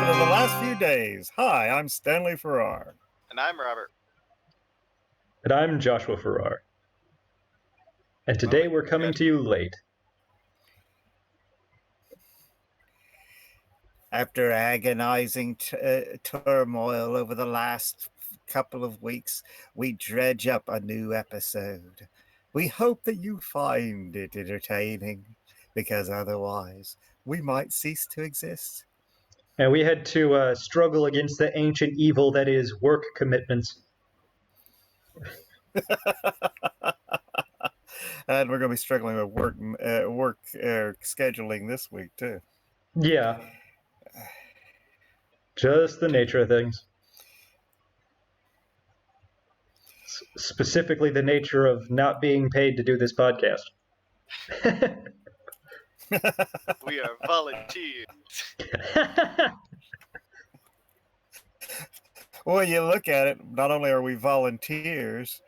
happened in the last few days. Hi, I'm Stanley Farrar. And I'm Robert. And I'm Joshua Farrar. And today we're coming to you late. After agonizing turmoil over the last couple of weeks, we dredge up a new episode. We hope that you find it entertaining, because otherwise we might cease to exist. And we had to struggle against the ancient evil that is work commitments. And we're going to be struggling with work scheduling this week, too. Yeah. Just the nature of things. Specifically the nature of not being paid to do this podcast. We are volunteers. Well, you look at it, not only are we volunteers,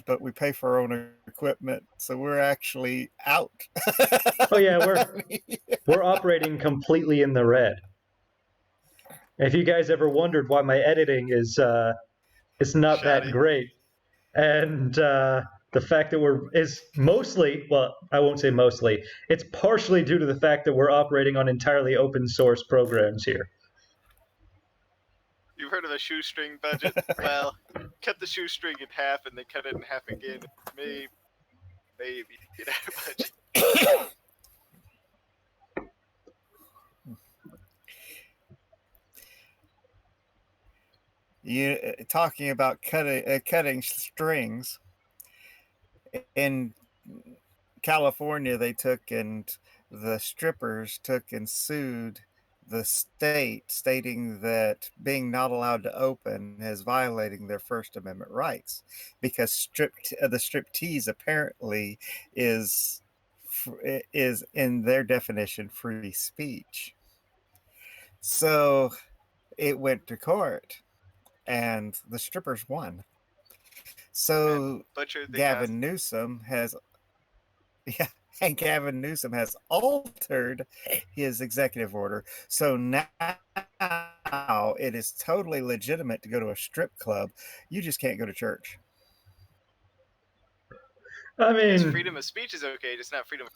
but we pay for our own equipment, so we're actually out. Oh yeah, we're operating completely in the red. If you guys ever wondered why my editing is it's not that great, and the fact that is mostly, well, I won't say mostly, it's partially due to the fact that we're operating on entirely open source programs here. You've heard of the shoestring budget? Well, cut the shoestring in half and then cut it in half again. Maybe get out of budget. You talking about cutting strings. In California, the strippers took and sued the state, stating that being not allowed to open is violating their First Amendment rights, because the striptease apparently is in their definition free speech. So it went to court, and the strippers won. So Gavin Newsom has altered his executive order. So now it is totally legitimate to go to a strip club. You just can't go to church. I mean, freedom of speech is okay, just not freedom.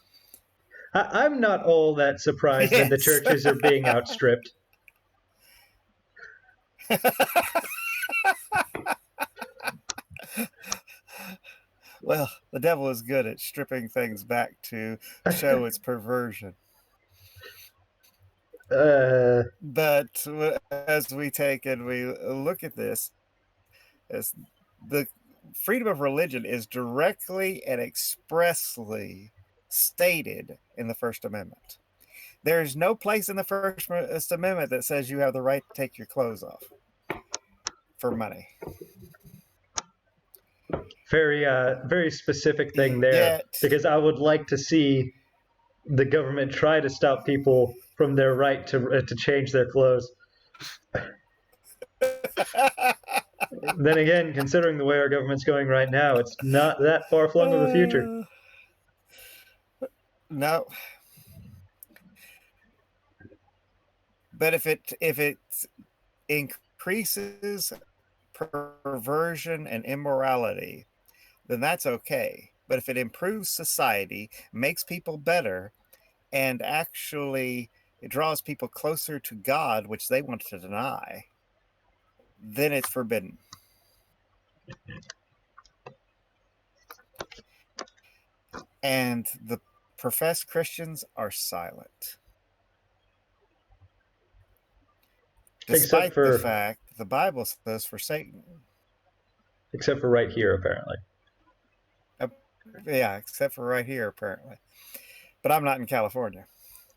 I'm not all that surprised that the churches are being outstripped. Well, the devil is good at stripping things back to show its perversion. But as we take and we look at this, as the freedom of religion is directly and expressly stated in the First Amendment. There is no place in the First Amendment that says you have the right to take your clothes off for money. Very specific thing there, because I would like to see the government try to stop people from their right to change their clothes. Then again, considering the way our government's going right now, it's not that far flung of a future. No. But if it increases perversion and immorality, then that's okay. But if it improves society, makes people better, and actually it draws people closer to God, which they want to deny, then it's forbidden. And the professed Christians are silent. Despite the fact the Bible says for Satan. Except for right here, apparently. Yeah, except for right here, apparently. But I'm not in California.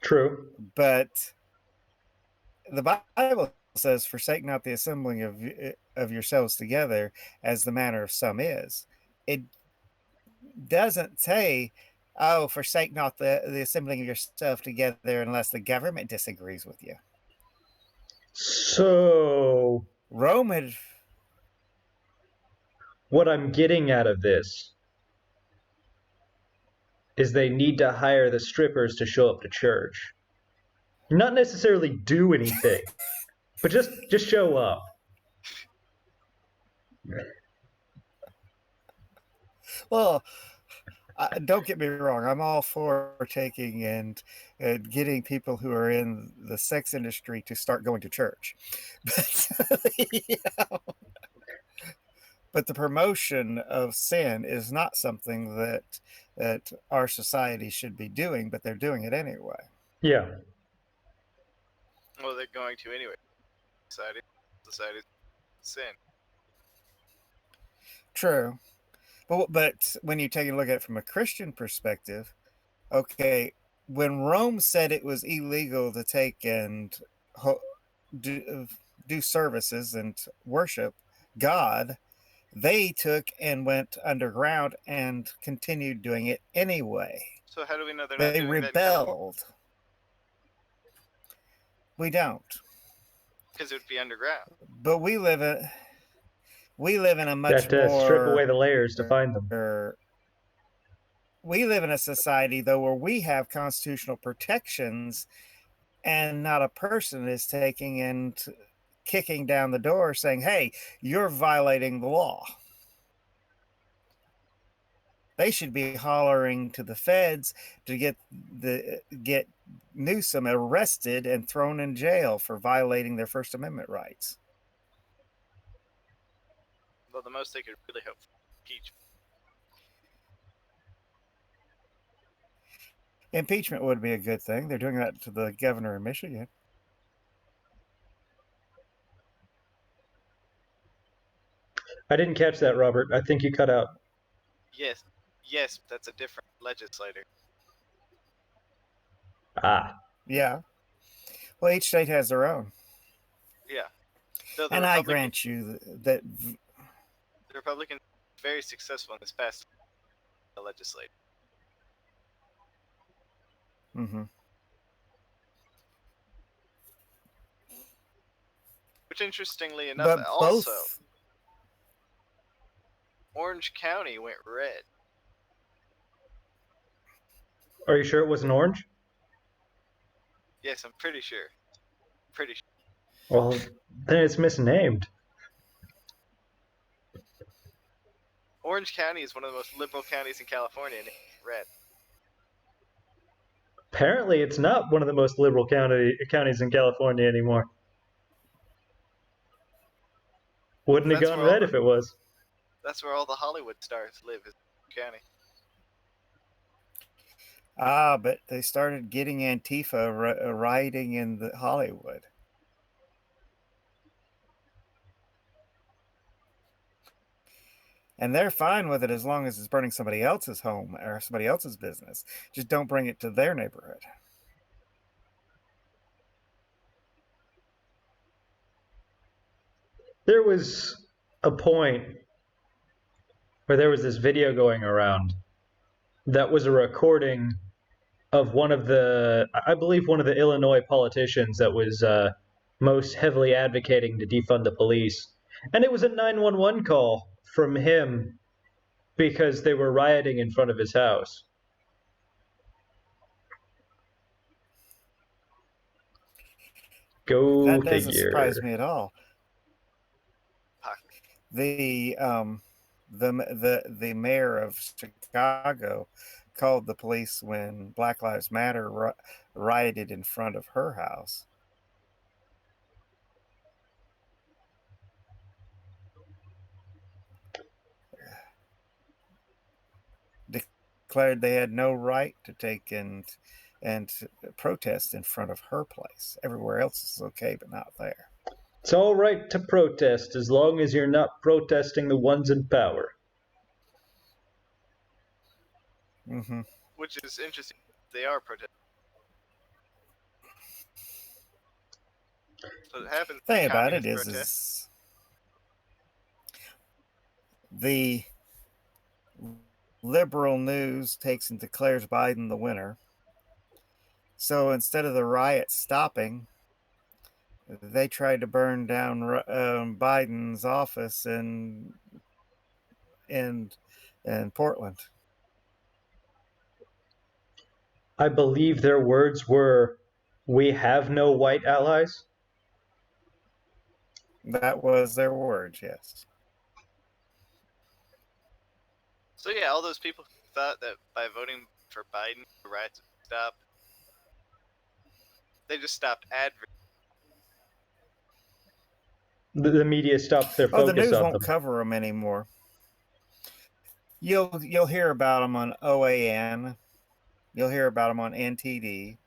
True. But the Bible says, forsake not the assembling of yourselves together, as the manner of some is. It doesn't say, oh, forsake not the assembling of yourself together unless the government disagrees with you. So Rome had... What I'm getting out of this is they need to hire the strippers to show up to church. Not necessarily do anything, But just show up. Well, don't get me wrong. I'm all for taking and getting people who are in the sex industry to start going to church, but but the promotion of sin is not something that our society should be doing. But they're doing it anyway. Yeah. Well, they're going to anyway. Society, sin. True, but when you take a look at it from a Christian perspective, okay, when Rome said it was illegal to take and ho- do, do services and worship God, they took and went underground and continued doing it anyway. So how do we know they're not They doing that in California? rebelled. We don't, Because it would be underground. but we live in a You have much to strip away more. the layers to find them. We live in a society though where we have constitutional protections, and not a person is taking and kicking down the door saying, "Hey, you're violating the law." They should be hollering to the feds to get Newsom arrested and thrown in jail for violating their First Amendment rights. Well, the most they could really hope for impeachment. Impeachment would be a good thing. They're doing that to the governor of Michigan. I didn't catch that, Robert. I think you cut out. Yes, that's a different legislator. Ah. Yeah. Well, each state has their own. Yeah. Though and I grant you that the Republicans were very successful in this past legislature. Mm-hmm. Which, interestingly enough, But also both. Orange County went red. Are you sure it wasn't orange? Yes, I'm pretty sure. Pretty sure. Well, then it's misnamed. Orange County is one of the most liberal counties in California, and it's red. Apparently, it's not one of the most liberal counties in California anymore. Wouldn't have gone red if it was. That's where all the Hollywood stars live, is Orange County. But they started getting Antifa rioting in the Hollywood. And they're fine with it as long as it's burning somebody else's home or somebody else's business. Just don't bring it to their neighborhood. There was a point where there was this video going around that was a recording of I believe one of the Illinois politicians that was most heavily advocating to defund the police. And it was a 911 call from him because they were rioting in front of his house. Go that figure. doesn't surprise me at all. The mayor of Chicago called the police when Black Lives Matter rioted in front of her house. Declared they had no right to take and protest in front of her place. Everywhere else is okay, but not there. It's all right to protest as long as you're not protesting the ones in power. Mm-hmm. Which is interesting. They are protesting. So it happens. The thing about it is the liberal news takes and declares Biden the winner. So instead of the riots stopping, they tried to burn down Biden's office in Portland. I believe their words were, "We have no white allies." That was their words, yes. So yeah, all those people who thought that by voting for Biden, the riots would stop, they just stopped advertising. The media stopped their Oh, the focus news on won't them. cover them anymore. You'll hear about them on OAN. You'll hear about them on NTD.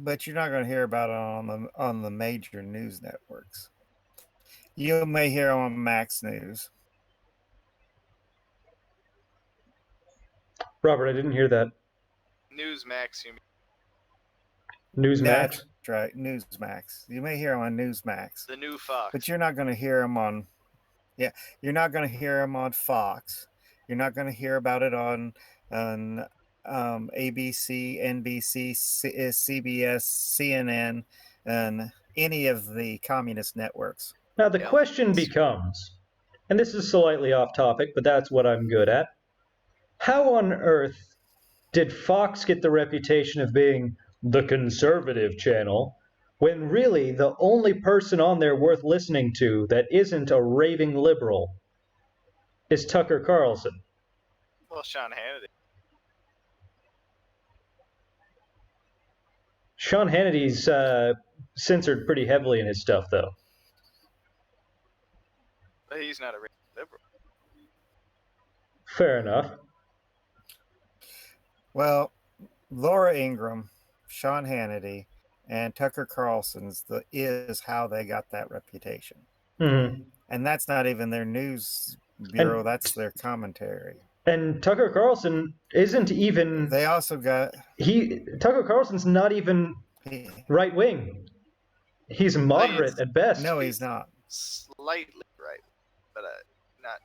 But you're not going to hear about it on the major news networks. You may hear on Max News. Robert, I didn't hear that. Newsmax, you mean? Newsmax? That's right, Newsmax. You may hear them on Newsmax. The new Fox. But you're not going to hear them on, you're not going to hear them on Fox. You're not going to hear about it on ABC, NBC, CBS, CNN, and any of the communist networks. Now, the question becomes, and this is slightly off topic, but that's what I'm good at. How on earth did Fox get the reputation of being the conservative channel when really the only person on there worth listening to that isn't a raving liberal is Tucker Carlson? Well, Sean Hannity. Sean Hannity's censored pretty heavily in his stuff, though. But he's not a liberal. Fair enough. Well, Laura Ingraham, Sean Hannity, and Tucker Carlson's is how they got that reputation. Mm-hmm. And that's not even their news bureau, that's their commentary. And Tucker Carlson isn't even... They also got... Tucker Carlson's not even right-wing. He's moderate at best. No, he's not. Slightly right, but not...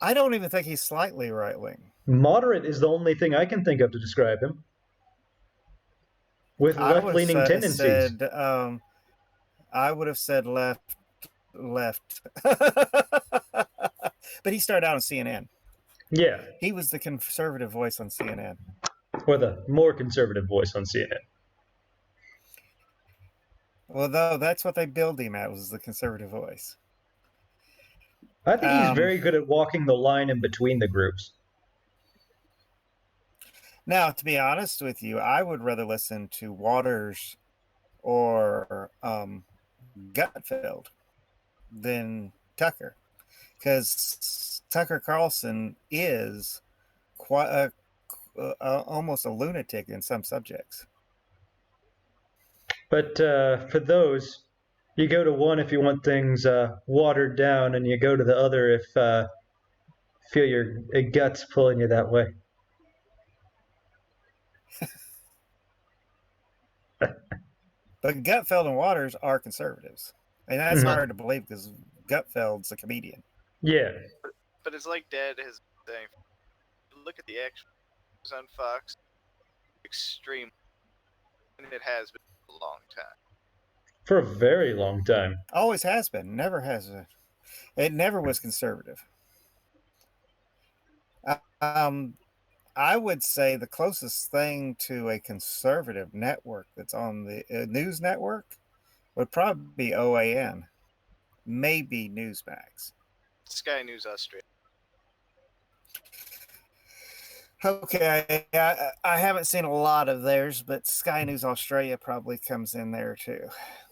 I don't even think he's slightly right-wing. Moderate is the only thing I can think of to describe him. With left-leaning tendencies. I would have said left. But he started out on CNN. Yeah. He was the conservative voice on CNN. Or the more conservative voice on CNN. Well, though, that's what they billed him at, was the conservative voice. I think he's very good at walking the line in between the groups. Now, to be honest with you, I would rather listen to Waters or Gutfeld than Tucker, because Tucker Carlson is quite almost a lunatic in some subjects. But for those, you go to one if you want things watered down, and you go to the other if feel your guts pulling you that way. But Gutfeld and Waters are conservatives. And that's hard to believe because Gutfeld's a comedian. Yeah. But it's like Dad has been saying. Look at the action on Fox. Extreme. And it has been for a long time. For a very long time. Always has been. Never has. It never was conservative. I would say the closest thing to a conservative network that's on the news network would probably be OAN, maybe Newsmax. Sky News Australia. Okay, I haven't seen a lot of theirs, but Sky News Australia probably comes in there too.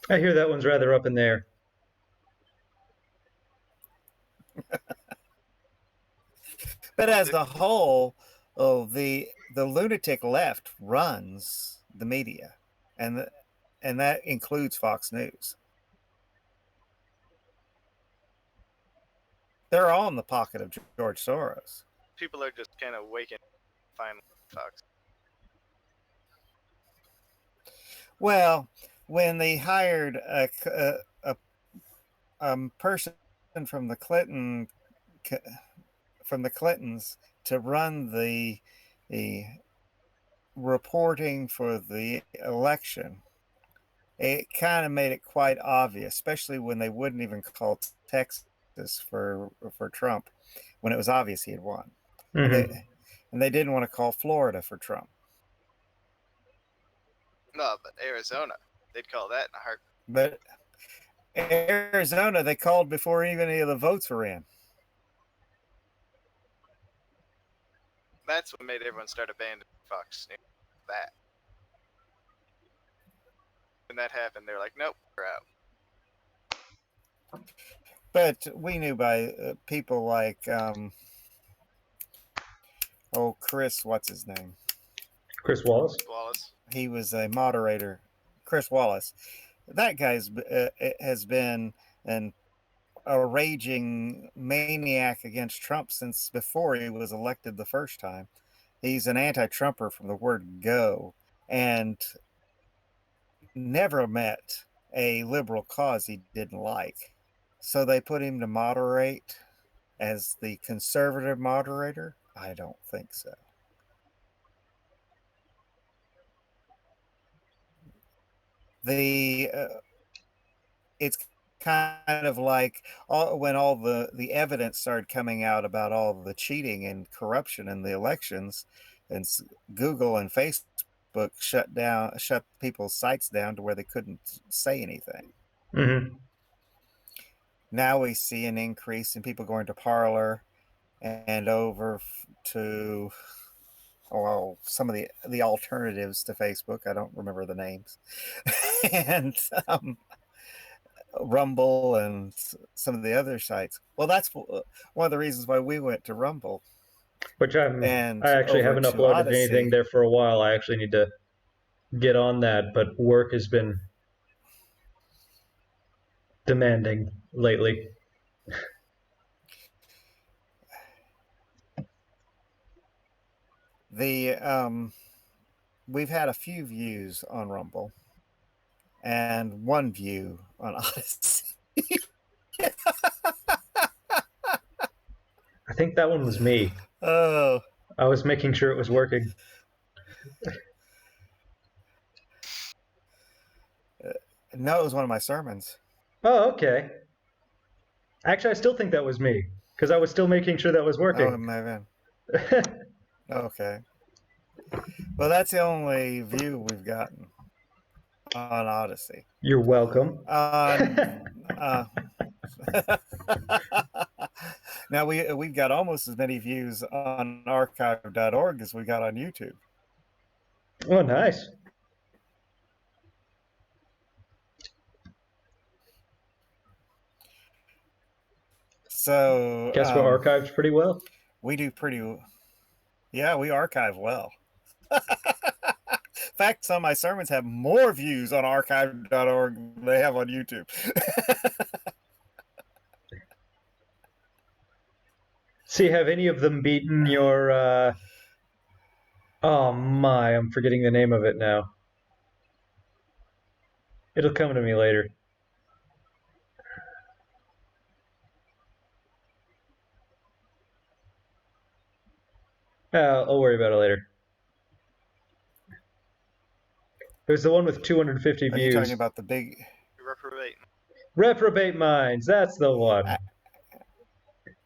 I hear that one's rather up in there. But as a whole, the lunatic left runs the media, and that includes Fox News. They're all in the pocket of George Soros. People are just kind of waking finally Fox. Well, when they hired a person from the Clintons to run the reporting for the election, it kind of made it quite obvious, especially when they wouldn't even call Texas for Trump when it was obvious he had won. Mm-hmm. And they didn't want to call Florida for Trump. No, but Arizona, they'd call that in a heartbeat. But Arizona, they called before even any of the votes were in. That's what made everyone start abandoning Fox News. That. When that happened, they're like, nope, we're out. But we knew by people like, Chris, what's his name? Chris Wallace. He was a moderator. Chris Wallace. That guy's has been a raging maniac against Trump since before he was elected the first time. He's an anti-Trumper from the word go, and never met a liberal cause he didn't like. So they put him to moderate as the conservative moderator? I don't think so. It's kind of like when all the evidence started coming out about all the cheating and corruption in the elections, and Google and Facebook shut people's sites down to where they couldn't say anything. Mm-hmm. Now we see an increase in people going to Parler and over to some of the alternatives to Facebook. I don't remember the names. And Rumble and some of the other sites. Well, that's one of the reasons why we went to Rumble. Which I actually haven't uploaded Odyssey. anything there for a while. I actually need to get on that, but work has been demanding lately. We've had a few views on Rumble and one view on Odyssey. I think that one was me. Oh. I was making sure it was working. No, it was one of my sermons. Oh, okay. Actually, I still think that was me, because I was still making sure that was working. Oh, it might have been. Okay. Well, that's the only view we've gotten on Odyssey. You're welcome. Now we've got almost as many views on archive.org as we got on YouTube. Oh, nice. So guess we're archived pretty well. We do yeah, we archive well. In fact, some of my sermons have more views on archive.org than they have on YouTube. See, have any of them beaten your oh my, I'm forgetting the name of it now. It'll come to me later. I'll worry about it later. It was the one with 250 views. Are you talking about the big Reprobate Minds? That's the one.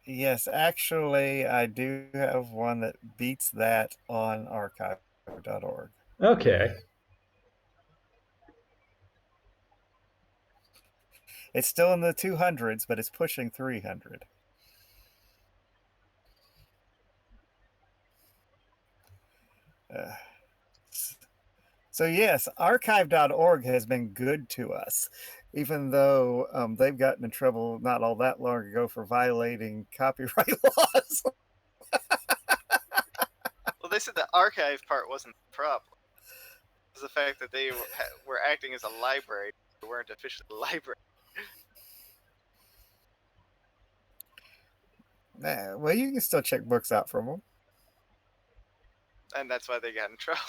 Yes, actually, I do have one that beats that on archive.org. Okay. It's still in the 200s, but it's pushing 300. So yes, archive.org has been good to us, even though they've gotten in trouble not all that long ago for violating copyright laws. Well, they said the archive part wasn't the problem. It was the fact that they were acting as a library. They weren't officially a library. Well, you can still check books out from them. And that's why they got in trouble.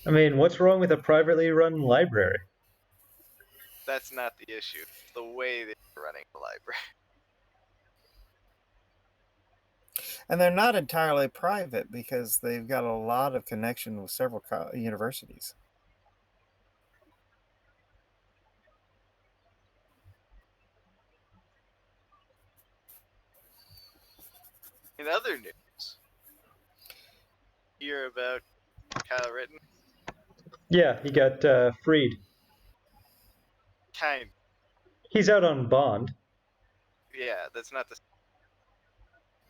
I mean, what's wrong with a privately run library? That's not the issue. It's the way they're running the library. And they're not entirely private because they've got a lot of connection with several universities. In other news, hear about Kyle Rittenhouse? Yeah, he got freed. Kind. He's out on bond. Yeah, that's not the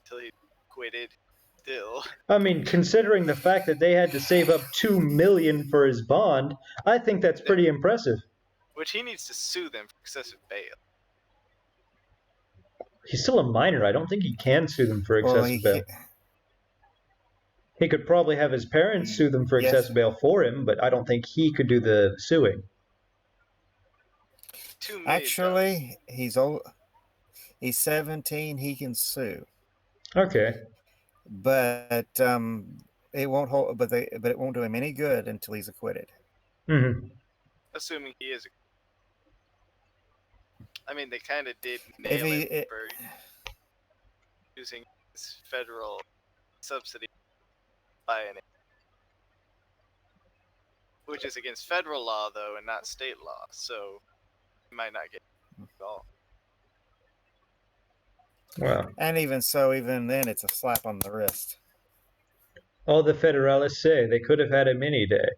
until he quitted. Still, I mean, considering the fact that they had to save up $2 million for his bond, I think that's pretty impressive. which he needs to sue them for excessive bail. He's still a minor. I don't think he can sue them for Well, excessive bail. He could probably have his parents sue them for yes. excessive bail for him, but I don't think he could do the suing. $2 million. Actually, he's old. He's 17. He can sue, Okay. but it won't hold. But it won't do him any good until he's acquitted. Mm-hmm. Assuming he is. I mean, they kind of did If nail him he, for using his federal subsidy by an, which is against federal law though, and not state law. So he might not get it at all. Wow. and even so, even then, it's a slap on the wrist. All the Federalists say they could have had him any day.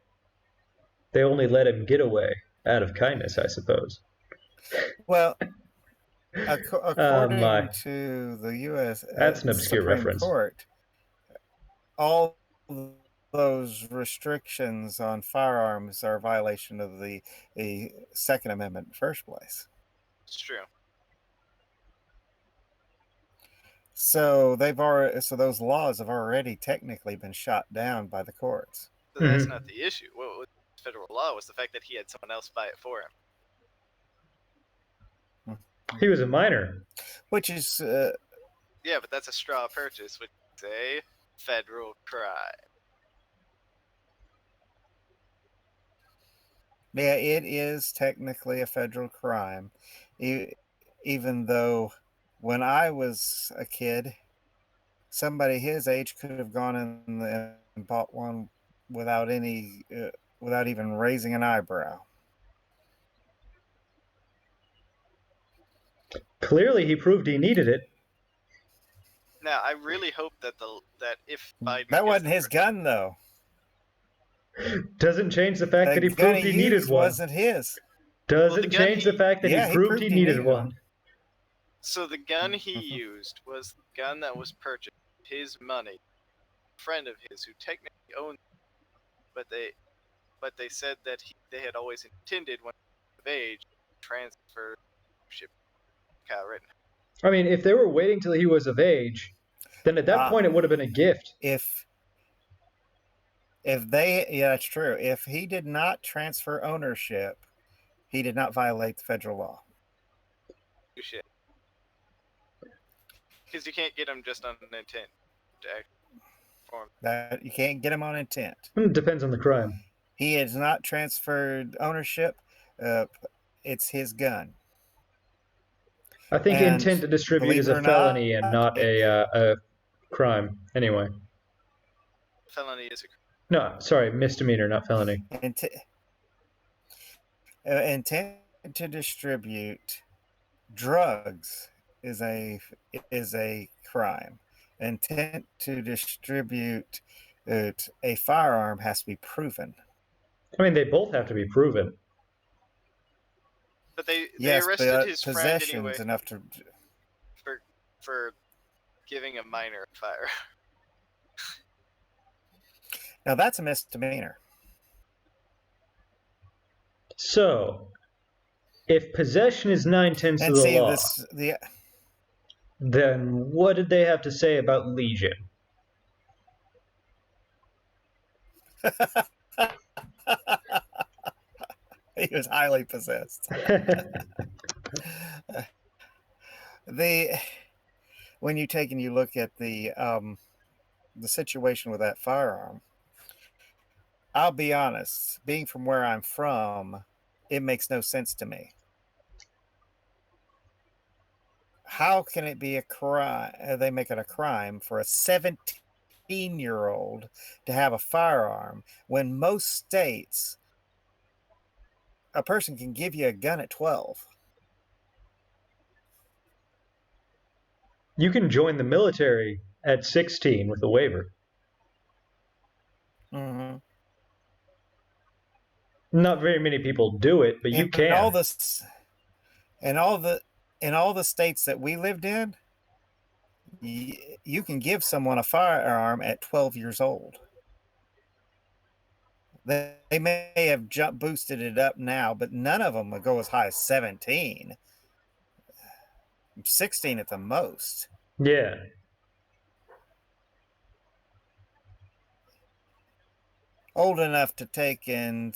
They only let him get away out of kindness, I suppose. Well, according my. to the U.S. That's an obscure Supreme reference. Court, all those restrictions on firearms are a violation of the Second Amendment in the first place. It's true. So those laws have already technically been shot down by the courts. So that's not the issue. What was federal law was the fact that he had someone else buy it for him. He was a minor. Which is yeah, but that's a straw purchase, which is a federal crime. yeah, it is technically a federal crime, even though when I was a kid, somebody his age could have gone in and bought one without even raising an eyebrow. Clearly, he proved he needed it. Now, I really hope that if Biden That wasn't his gun, though. Doesn't change the fact that he proved he needed one. Wasn't his. Doesn't change the fact that he proved he needed one. So the gun he used was the gun that was purchased with his money. A friend of his who technically owned it, but they said that they had always intended when he was of age to transfer ownership to Kyle Rittenhouse. I mean, if they were waiting till he was of age, then at that point it would have been a gift. If that's true. If he did not transfer ownership, he did not violate the federal law. Shit. Because you can't get him just on an intent to act form. That you can't get him on intent. It depends on the crime. He has not transferred ownership. It's his gun. I think intent to distribute is a felony and not a crime. Anyway. Felony is a crime. No, sorry, misdemeanor, not felony. Intent to distribute drugs is a crime. Intent to distribute a firearm has to be proven. I mean, they both have to be proven. But they arrested his friend anyway enough to for giving a minor a fire. Now that's a misdemeanor. So, if possession is 9/10 of the law, then what did they have to say about Legion? He was highly possessed. When you take and you look at the situation with that firearm, I'll be honest, being from where I'm from, it makes no sense to me. How can it be a crime? They make it a crime for a 17-year-old to have a firearm when most states, a person can give you a gun at 12. You can join the military at 16 with a waiver. Mhm. Not very many people do it, but you And all can. this and all the in all the states that we lived in, you can give someone a firearm at 12 years old. They may have jump boosted it up now, but none of them would go as high as 17, 16 at the most. Yeah. Old enough to take and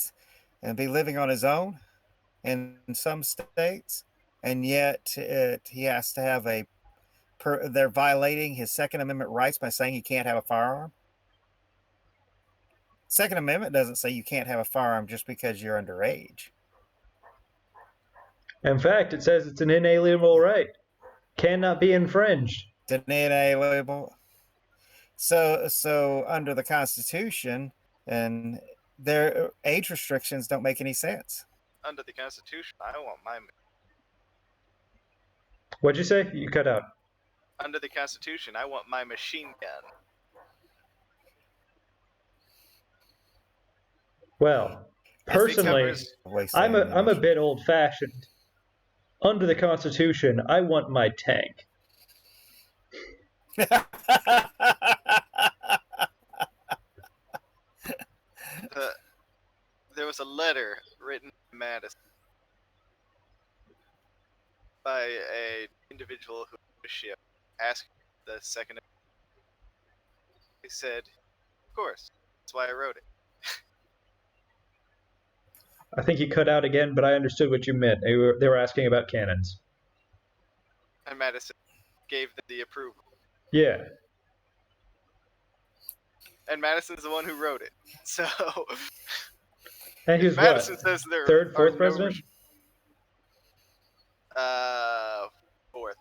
be living on his own in some states, and yet he has to have they're violating his Second Amendment rights by saying he can't have a firearm. Second Amendment doesn't say you can't have a firearm just because you're underage. In fact, it says it's an inalienable right, cannot be infringed. It's inalienable. So under the Constitution, and their age restrictions don't make any sense. Under the Constitution, I want my. What'd you say? You cut out. Under the Constitution, I want my machine gun. Well, personally, I'm a bit old-fashioned. Under the Constitution, I want my tank. There was a letter written to Madison by an individual who was a ship asking the Second. He said, "Of course, that's why I wrote it." I think you cut out again, but I understood what you meant. They were asking about cannons. And Madison gave them the approval. Yeah. And Madison's the one who wrote it. So. And he was Madison what? says there Third, are fourth no president? Fourth.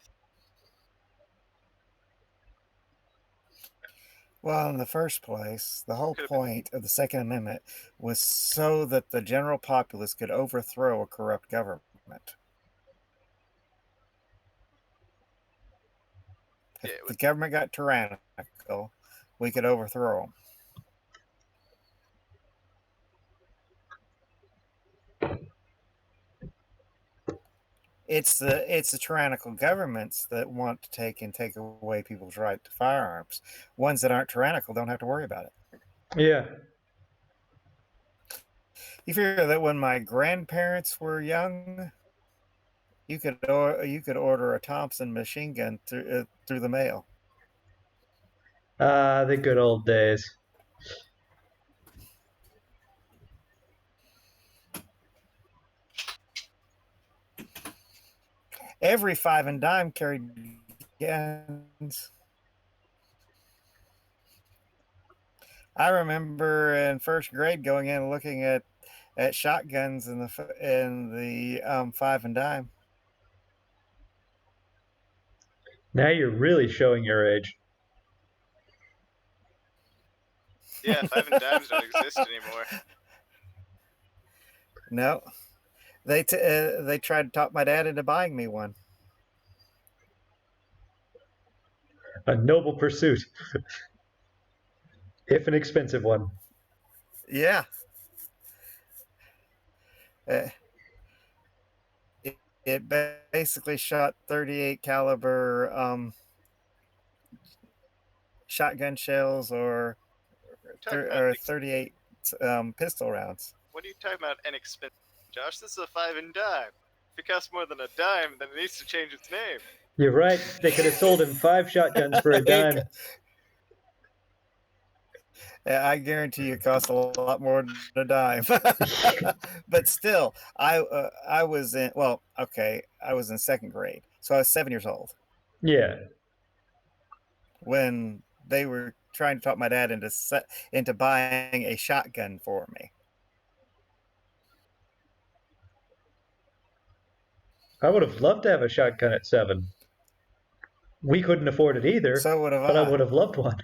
Well, in the first place, the whole Could've point of the Second Amendment was so that the general populace could overthrow a corrupt government. If the government got tyrannical, we could overthrow them. It's the tyrannical governments that want to take away people's right to firearms. Ones that aren't tyrannical don't have to worry about it. Yeah. You figure that when my grandparents were young, you could order a Thompson machine gun through the mail. The good old days. Every five and dime carried guns. I remember in first grade going in and looking at shotguns in the five and dime. Now you're really showing your age. Yeah, five and dimes don't exist anymore. No, they tried to talk my dad into buying me one. A noble pursuit, if an expensive one. Yeah. It basically shot 38 caliber shotgun shells or 38 pistol rounds. What are you talking about? An expensive, Josh? This is a five and dime. If it costs more than a dime, then it needs to change its name. You're right. They could have sold him 5 shotguns for a dime. Yeah, I guarantee it costs a lot more than a dime. But still, I was I was in second grade, so I was 7 years old. Yeah. When they were trying to talk my dad into buying a shotgun for me. I would have loved to have a shotgun at 7. We couldn't afford it either. So would have but I would have loved one.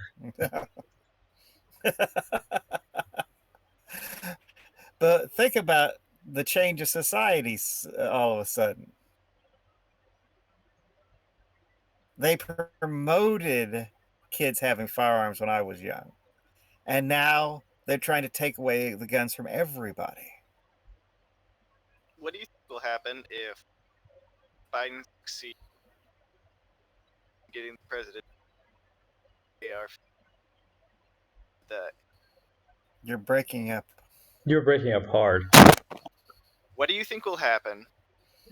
But think about the change of societies all of a sudden. They promoted kids having firearms when I was young. And now They're trying to take away the guns from everybody. What do you think will happen if Biden succeeds in getting the president? AR the You're breaking up. You're breaking up hard. What do you think will happen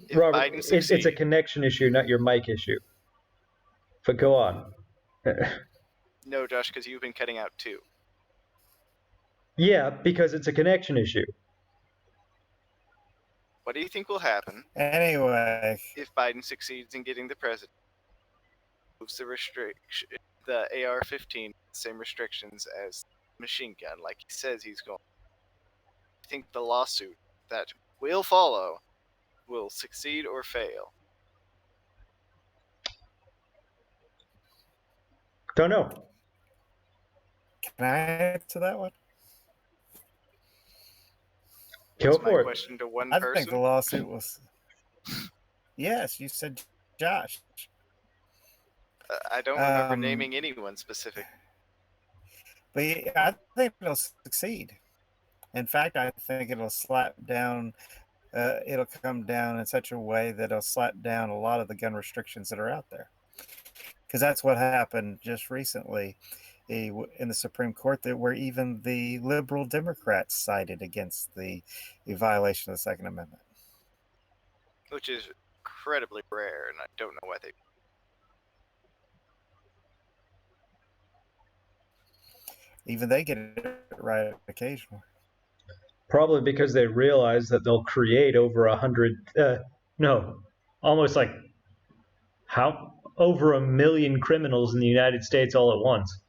if Robert, Biden it's a succeeds? connection issue, not your mic issue. But go on. No, Josh, because you've been cutting out too. Yeah, because it's a connection issue. What do you think will happen Anyway, if Biden succeeds in getting the president? Moves the AR-15, same restrictions as machine gun, like he says he's going. I think the lawsuit that will follow will succeed or fail. Don't know. can I answer that one? Go Was my for it. question to one I person? think the lawsuit was. Yes, you said Josh. I don't remember naming anyone specific. But I think it'll succeed. In fact, I think it'll slap down. It'll come down in such a way that it'll slap down a lot of the gun restrictions that are out there. Because that's what happened just recently in the Supreme Court, where even the liberal Democrats sided against the violation of the Second Amendment. Which is incredibly rare, and I don't know why they. Even they get it right occasionally. Probably because they realize that they'll create over 100, almost like over 1 million criminals in the United States all at once.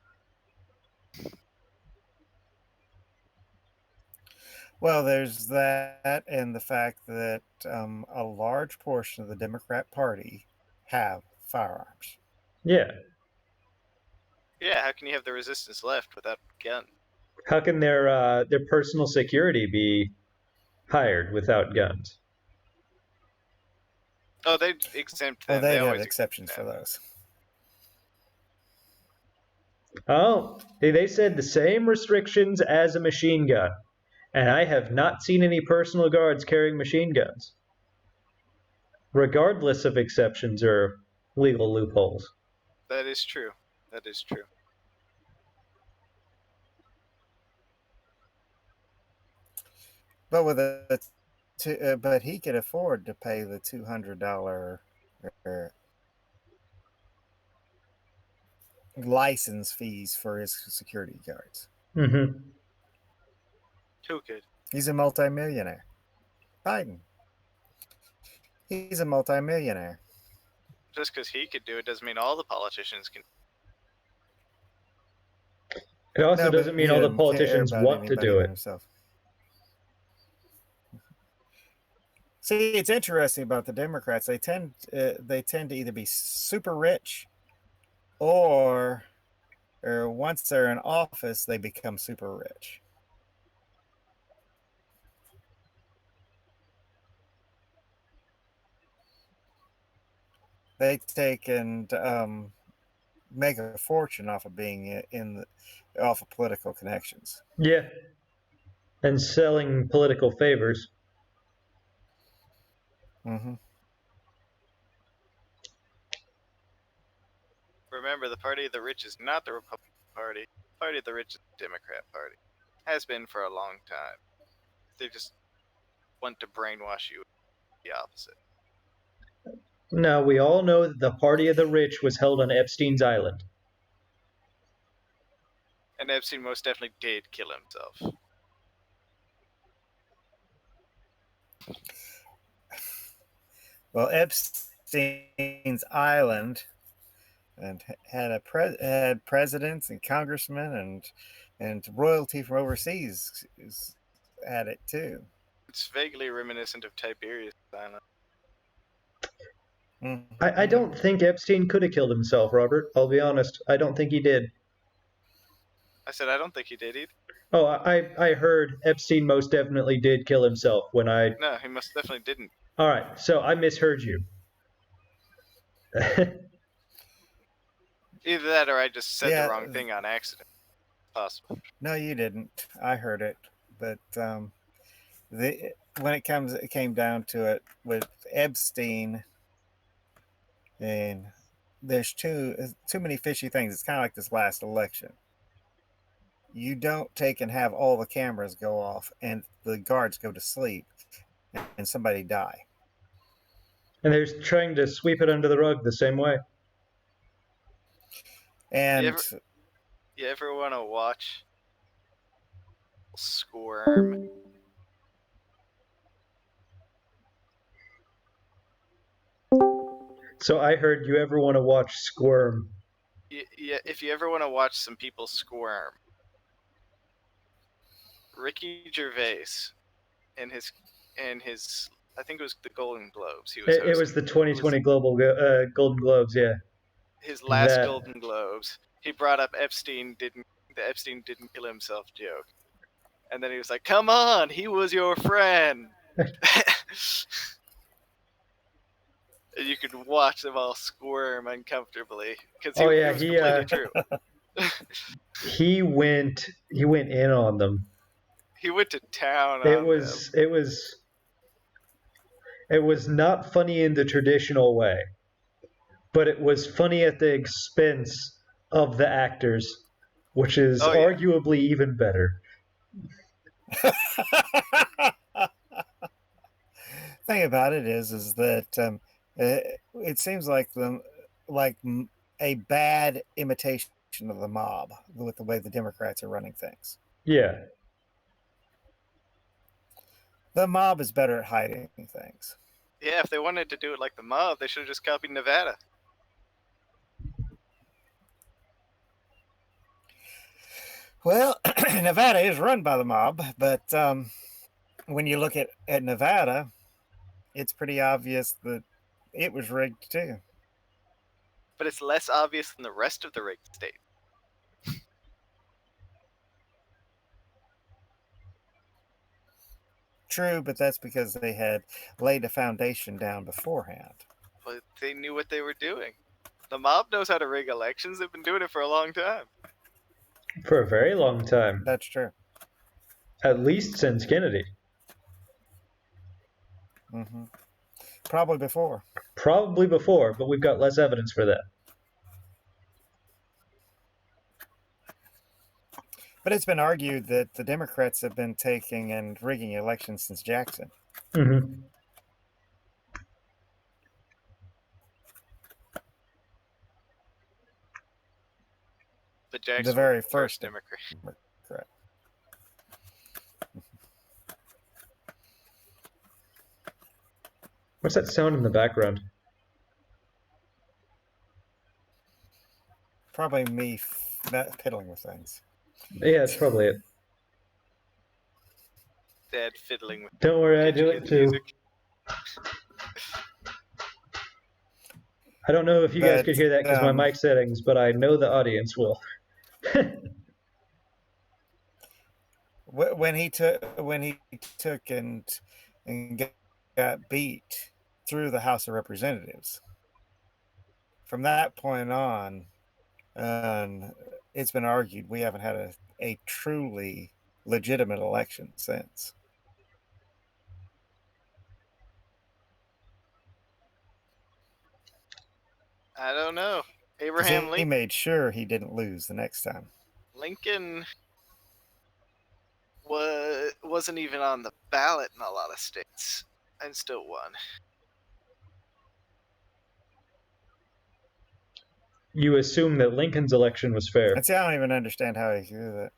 Well, there's that, and the fact that a large portion of the Democrat Party have firearms. Yeah. Yeah, how can you have the resistance left without a gun? How can their personal security be hired without guns? Oh, they exempt them. Well, They they'd have always exceptions exempt for them. those. Oh, they said the same restrictions as a machine gun. And I have not seen any personal guards carrying machine guns, regardless of exceptions or legal loopholes. That is true. That is true. But with but he could afford to pay the $200 license fees for his security guards. Mm-hmm. Who could? He's a multimillionaire. Biden. He's a multimillionaire. Just because he could do it doesn't mean all the politicians can. It also No, doesn't but he mean all the doesn't care politicians about want to anybody do but it. himself. See, it's interesting about the Democrats. They tend to either be super rich, or once they're in office, they become super rich. They take and make a fortune off of being off of political connections. Yeah. And selling political favors. Mm-hmm. Remember, the party of the rich is not the Republican Party. The party of the rich is the Democrat Party. Has been for a long time. They just want to brainwash you the opposite. No, we all know that the party of the rich was held on Epstein's Island. And Epstein most definitely did kill himself. Well, Epstein's Island and had had presidents and congressmen and royalty from overseas at it too. It's vaguely reminiscent of Tiberius Island. Mm-hmm. I don't think Epstein could have killed himself, Robert. I'll be honest. I don't think he did. I said I don't think he did either. Oh, I heard Epstein most definitely did kill himself when I... No, he most definitely didn't. All right, so I misheard you. Either that or I just said the wrong thing on accident. possible. No, you didn't. I heard it, but when it came down to it with Epstein, and there's too many fishy things. It's kind of like this last election. You don't take and have all the cameras go off and the guards go to sleep and somebody die. And they're trying to sweep it under the rug the same way. And you ever want to watch Squirm? So I heard you ever want to watch Squirm. Yeah, if you ever want to watch some people squirm, Ricky Gervais and his I think it was the Golden Globes. He was hosting. It was the 2020 Golden Globes, yeah. His last Golden Globes. He brought up the Epstein didn't kill himself joke. And then he was like, "Come on, he was your friend." And you could watch them all squirm uncomfortably because it was completely true. He went in on them. He went to town. It was not funny in the traditional way, but it was funny at the expense of the actors, which is arguably even better. Thing about it is that it seems like a bad imitation of the mob with the way the Democrats are running things. Yeah. The mob is better at hiding things. Yeah, if they wanted to do it like the mob, they should have just copied Nevada. Well, Nevada is run by the mob, but when you look at Nevada, it's pretty obvious that it was rigged too. But it's less obvious than the rest of the rigged state. True, but that's because they had laid a foundation down beforehand. But they knew what they were doing. The mob knows how to rig elections. They've been doing it for a long time. For a very long time. That's true. At least since Kennedy. Mm-hmm. Probably before. Probably before, but we've got less evidence for that. But it's been argued that the Democrats have been taking and rigging elections since Jackson. Mm-hmm. But Jackson the very was the first Democrat. What's that sound in the background? Probably me fiddling with things. Yeah, that's probably it. Dad fiddling with. Don't worry, I do it too. Music? I don't know if you guys could hear that because my mic settings, but I know the audience will. when he took and got beat through the House of Representatives, from that point on, it's been argued we haven't had a truly legitimate election since. I don't know. Abraham Lincoln. He made sure he didn't lose the next time. Lincoln wasn't even on the ballot in a lot of states and still won. You assume that Lincoln's election was fair. I don't even understand how he did that.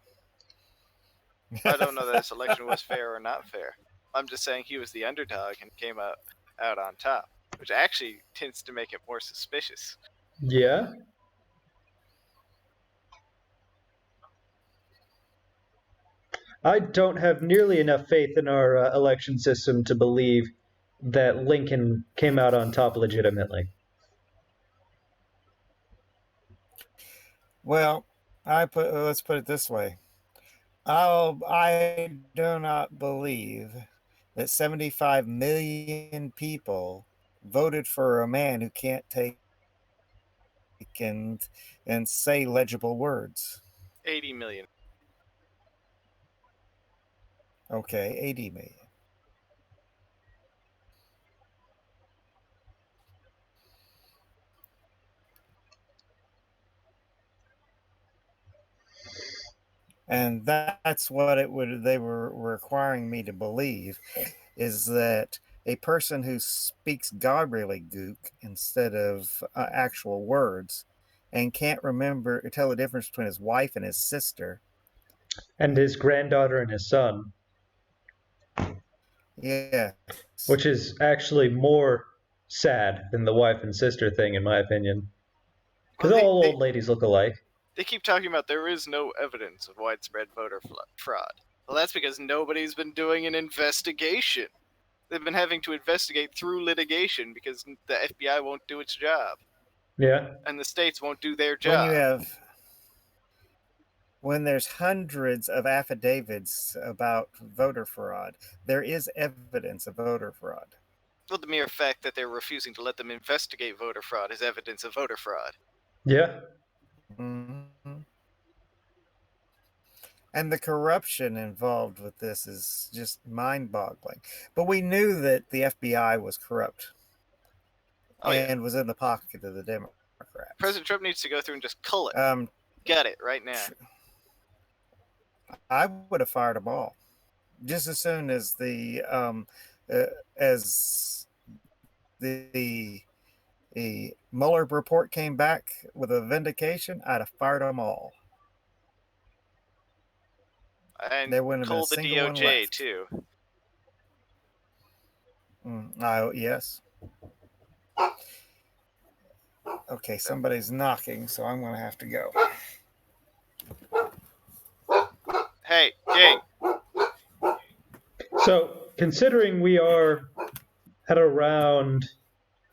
I don't know that his election was fair or not fair. I'm just saying he was the underdog and came out on top, which actually tends to make it more suspicious. Yeah? I don't have nearly enough faith in our election system to believe that Lincoln came out on top legitimately. Well, let's put it this way. I do not believe that 75 million people voted for a man who can't take and say legible words. 80 million. Okay, 80 million. And that's what they were requiring me to believe, is that a person who speaks gobbledygook instead of actual words and can't remember or tell the difference between his wife and his sister. And his granddaughter and his son, Yes. which is actually more sad than the wife and sister thing, in my opinion. Because Well, all old ladies look alike. they keep talking about there is no evidence of widespread voter fraud. Well, that's because nobody's been doing an investigation. They've been having to investigate through litigation because the FBI won't do its job. Yeah. And the states won't do their When you job. have when there's hundreds of affidavits about voter fraud, there is evidence of voter fraud. Well, the mere fact that they're refusing to let them investigate voter fraud is evidence of voter fraud. Yeah. Mm-hmm. And the corruption involved with this is just mind-boggling. But we knew that the FBI was corrupt and was in the pocket of the Democrats. President Trump needs to go through and just cull it. Get it right now. I would have fired them all just as soon as the Mueller report came back with a vindication. I'd have fired them all. And there wouldn't have been a cull the single one DOJ left. too. Yes. Okay, somebody's knocking, so I'm going to have to go. Hey, King. So, considering we are at around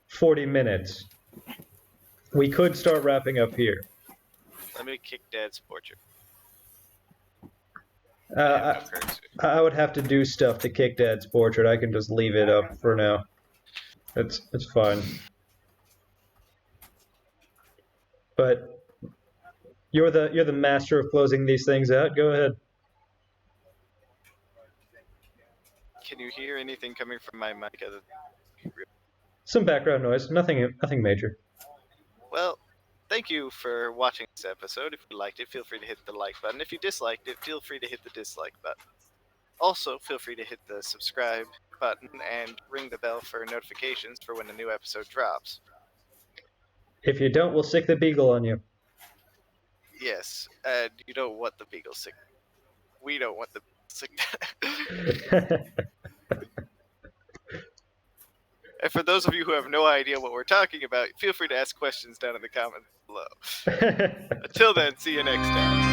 40 minutes, we could start wrapping up here. Let me kick Dad's portrait. I would have to do stuff to kick Dad's portrait. I can just leave it up for now. It's fine. But you're the master of closing these things out. Go ahead. Can you hear anything coming from my mic other than... Some background noise. Nothing major. Well, thank you for watching this episode. If you liked it, feel free to hit the like button. If you disliked it, feel free to hit the dislike button. Also, feel free to hit the subscribe button and ring the bell for notifications for when a new episode drops. If you don't, we'll sick the beagle on you. Yes, you don't want the beagle sick. We don't want the sick. And for those of you who have no idea what we're talking about, feel free to ask questions down in the comments below. Until then, see you next time.